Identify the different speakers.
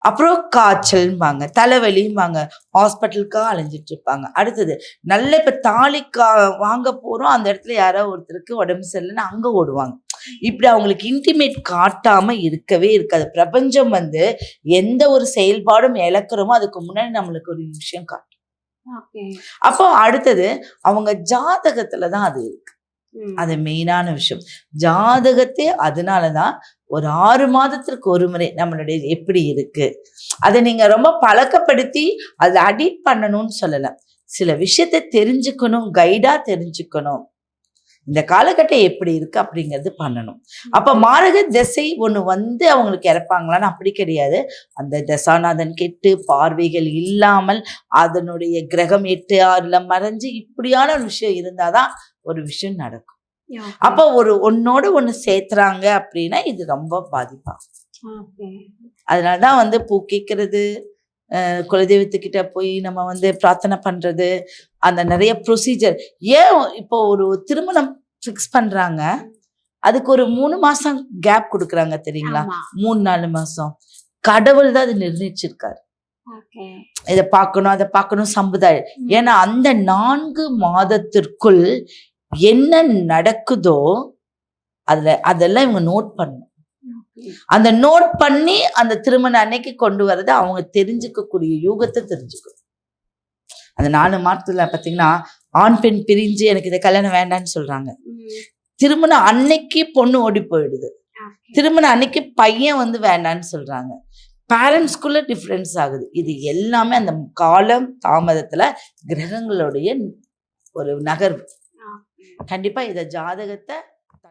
Speaker 1: அப்புறம் காய்ச்சல்பாங்க, தலைவலிம்பாங்க, ஹாஸ்பிட்டலுக்கா அலைஞ்சிட்டு இருப்பாங்க. அடுத்தது நல்ல இப்ப தாலி வாங்க போறோம், அந்த இடத்துல யாரோ ஒருத்தருக்கு உடம்பு சரியில்லைன்னு அங்க ஓடுவாங்க. இப்படி அவங்களுக்கு இன்டிமேட் காட்டாம இருக்கவே இருக்காது. பிரபஞ்சம் எந்த ஒரு செயல்பாடும் இழக்கிறோமோ அதுக்கு முன்னாடி நம்மளுக்கு ஒரு விஷயம் காட்டும். அப்போ அடுத்தது அவங்க ஜாதகத்துலதான் அது இருக்கு. அது மெயினான விஷயம். ஜாதகத்தை அதனாலதான் ஒரு 6 மாதத்திற்கு ஒரு முறை நம்மளுடைய எப்படி இருக்கு அதை நீங்க ரொம்ப பழக்கப்படுத்தி அதை அடிட் பண்ணணும்னு சொல்லல. சில விஷயத்தை தெரிஞ்சுக்கணும், கைடா தெரிஞ்சுக்கணும், இந்த காலகட்டம் எப்படி இருக்கு அப்படிங்கிறது பண்ணணும். அப்ப மாரக திசை ஒண்ணு அவங்களுக்கு இறப்பாங்களான்னு அப்படி கிடையாது. அந்த தசாநாதன் கெட்டு பார்வைகள் இல்லாமல் அதனுடைய கிரகம் 8, 6ல மறைஞ்சு இப்படியான ஒரு விஷயம் இருந்தாதான் ஒரு விஷயம் நடக்கும். அப்ப ஒன்னோட ஒண்ணு சேர்த்துறாங்க அப்படின்னா இது ரொம்ப பாதிப்பாகும். அதனாலதான் பூ கேட்கறது, குலதெய்வத்துக்கிட்ட போய் நம்ம பிரார்த்தனை பண்றது, அந்த நிறைய ப்ரொசீஜர். ஏன் இப்போ ஒரு திருமணம் ஃபிக்ஸ் பண்றாங்க, அதுக்கு ஒரு 3 மாசம் கேப் கொடுக்குறாங்க தெரியுங்களா? 3-4 மாசம். கடவுள் தான் அது நிர்ணயிச்சிருக்காரு. இதை பார்க்கணும், அதை பார்க்கணும், சம்பிரதாயம். ஏன்னா அந்த 4 மாதத்திற்குள் என்ன நடக்குதோ அதெல்லாம் இவங்க நோட் பண்ணணும். அந்த நோட் பண்ணி அந்த திருமண அன்னைக்கு கொண்டு வரதை அவங்க தெரிஞ்சுக்கக்கூடிய யூகத்தை தெரிஞ்சுக்கணும். அந்த 4 மாதத்துல பாத்தீங்கன்னா ஆண் பெண் பிரிஞ்சு எனக்கு இதை கல்யாணம் வேண்டான்னு சொல்றாங்க. திருமணம் அன்னைக்கு பொண்ணு ஓடி போயிடுது, திருமணம் அன்னைக்கு பையன் வேண்டான்னு சொல்றாங்க. பேரண்ட்ஸ்குள்ள டிஃபரன்ஸ் ஆகுது. இது எல்லாமே அந்த காலம் தாமதத்துல கிரகங்களுடைய ஒரு நகர்வு. கண்டிப்பா இத ஜாதகத்தை